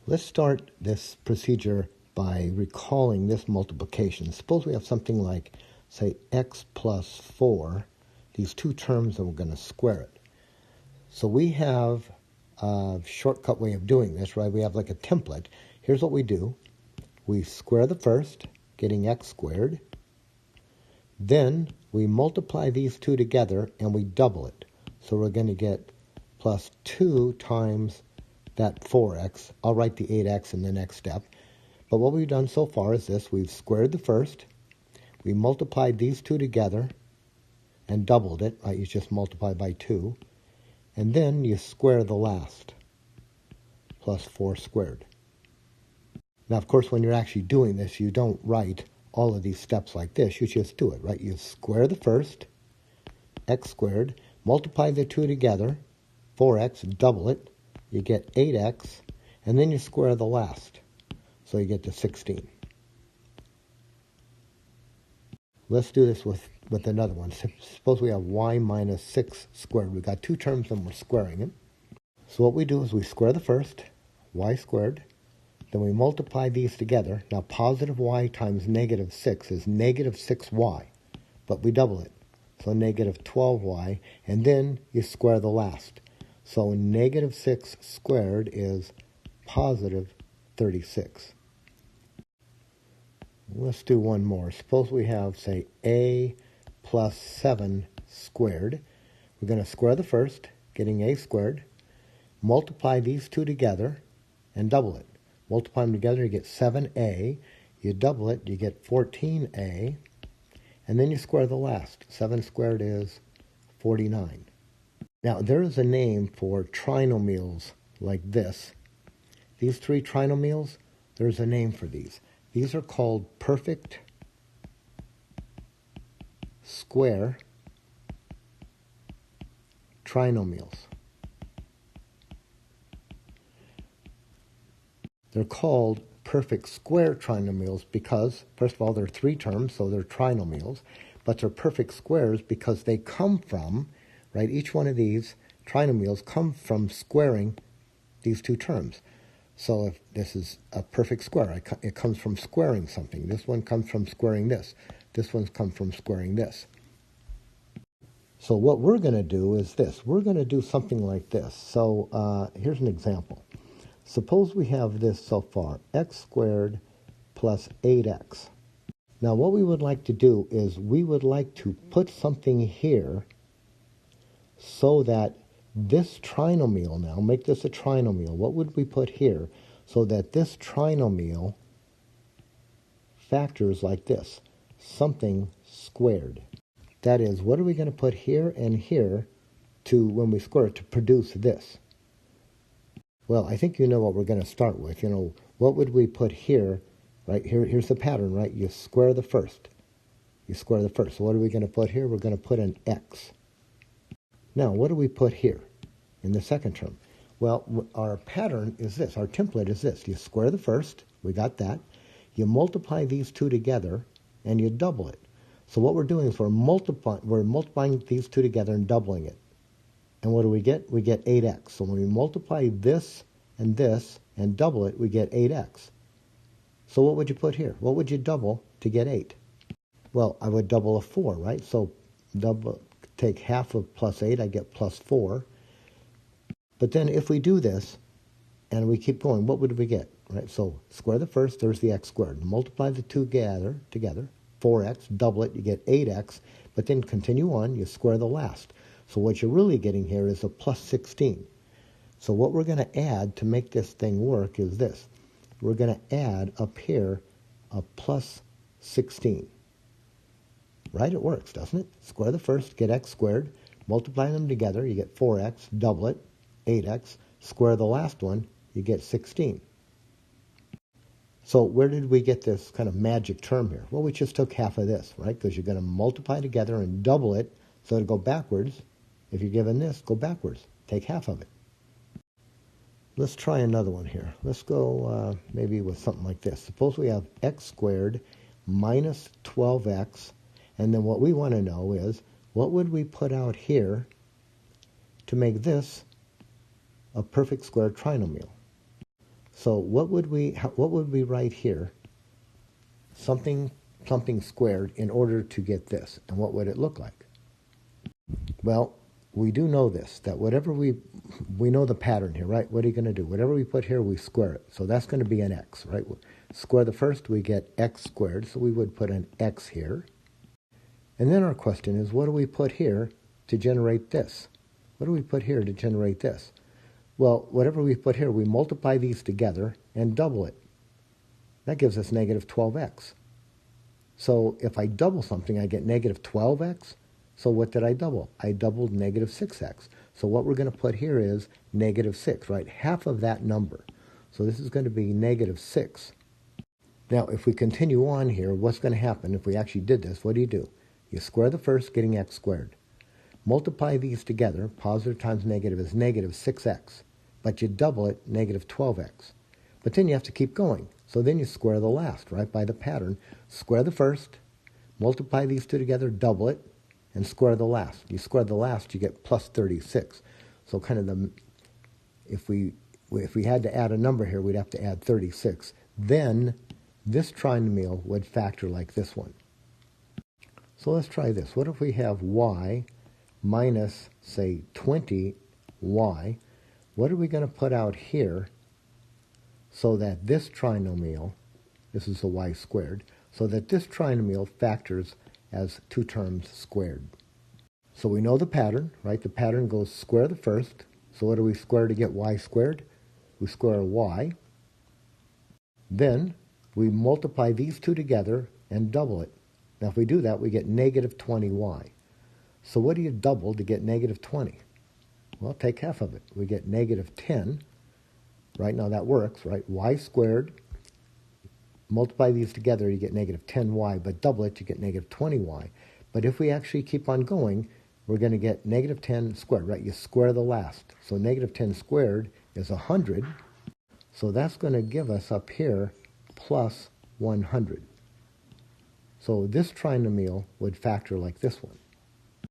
Let's start this procedure by recalling this multiplication. Suppose we have something like, say, x plus 4, these two terms, and we're going to square it. So we have a shortcut way of doing this, right? We have like a template. Here's what we do. We square the first, getting x squared. Then we multiply these two together and we double it. So we're going to get plus 2 times that 4x. I'll write the 8x in the next step. But what we've done so far is this. We've squared the first. We multiplied these two together and doubled it. Right? You just multiply by 2. And then you square the last. Plus 4 squared. Now, of course, when you're actually doing this, you don't write all of these steps like this. You just do it, right? You square the first, x squared, multiply the two together, 4x, double it, you get 8x, and then you square the last. So you get to 16. Let's do this with another one. Suppose we have y minus 6 squared. We've got two terms and we're squaring them. So what we do is we square the first, y squared, then we multiply these together. Now positive y times negative 6 is negative 6y, but we double it. So negative 12y, and then you square the last. So negative 6 squared is positive 36. Let's do one more. Suppose we have, say, a plus 7 squared. We're going to square the first, getting a squared, multiply these two together, and double it. Multiply them together, you get 7a. You double it, you get 14a. And then you square the last. 7 squared is 49. Now, there is a name for trinomials like this. These three trinomials, there's a name for these. These are called perfect square trinomials. They're called perfect square trinomials because, first of all, they're three terms, so they're trinomials, but they're perfect squares because they come from, right, each one of these trinomials come from squaring these two terms. So if this is a perfect square, it comes from squaring something. This one comes from squaring this. This one comes from squaring this. So what we're going to do is this. We're going to do something like this. So here's an example. Suppose we have this so far, x squared plus 8x. Now what we would like to do is we would like to put something here so that this trinomial now, make this a trinomial. What would we put here so that this trinomial factors like this, something squared? That is, what are we going to put here and here to, when we square it, to produce this? Well, I think you know what we're going to start with. You know, what would we put here, right? Here's the pattern, right? You square the first. You square the first. So what are we going to put here? We're going to put an x. Now, what do we put here in the second term? Well, our pattern is this. Our template is this. You square the first. We got that. You multiply these two together, and you double it. So what we're doing is we're multiplying these two together and doubling it. And what do we get? We get 8x. So when we multiply this and double it, we get 8x. So what would you put here? What would you double to get 8? Well, I would double a 4, right? So take half of plus 8, I get plus 4. But then if we do this and we keep going, what would we get? Right? So square the first, there's the x squared. Multiply the two together, 4x, double it, you get 8x. But then continue on, you square the last. So what you're really getting here is a plus 16. So what we're going to add to make this thing work is this. We're going to add up here a plus 16. Right? It works, doesn't it? Square the first, get x squared. Multiply them together, you get 4x. Double it, 8x. Square the last one, you get 16. So where did we get this kind of magic term here? Well, we just took half of this, right? Because you're going to multiply together and double it, so it'll go backwards. If you're given this, go backwards. Take half of it. Let's try another one here. Let's go maybe with something like this. Suppose we have x squared minus 12x. And then what we want to know is, what would we put out here to make this a perfect square trinomial? So what would we write here? Something squared in order to get this. And what would it look like? Well, we do know this, that whatever we know the pattern here, right? What are you going to do? Whatever we put here, we square it. So that's going to be an x, right? Square the first, we get x squared. So we would put an x here. And then our question is, what do we put here to generate this? What do we put here to generate this? Well, whatever we put here, we multiply these together and double it. That gives us negative 12x. So if I double something, I get negative 12x. So what did I double? I doubled negative 6x. So what we're going to put here is negative 6, right? Half of that number. So this is going to be negative 6. Now, if we continue on here, what's going to happen if we actually did this? What do? You square the first, getting x squared. Multiply these together. Positive times negative is negative 6x. But you double it, negative 12x. But then you have to keep going. So then you square the last, right, by the pattern. Square the first, multiply these two together, double it, and square the last. You square the last, you get plus 36. So kind of if we had to add a number here, we'd have to add 36. Then this trinomial would factor like this one. So let's try this. What if we have y minus, say, 20y? What are we going to put out here so that this trinomial, this is a y squared, so that this trinomial factors as two terms squared? So we know the pattern, right? The pattern goes square the first. So what do we square to get y squared? We square y. Then we multiply these two together and double it. Now if we do that, we get negative 20y. So what do you double to get negative 20? Well, take half of it. We get negative 10. Right now that works, right? Y squared. Multiply these together, you get negative 10y, but double it, you get negative 20y. But if we actually keep on going, we're going to get negative 10 squared, right? You square the last. So negative 10 squared is 100. So that's going to give us up here plus 100. So this trinomial would factor like this one.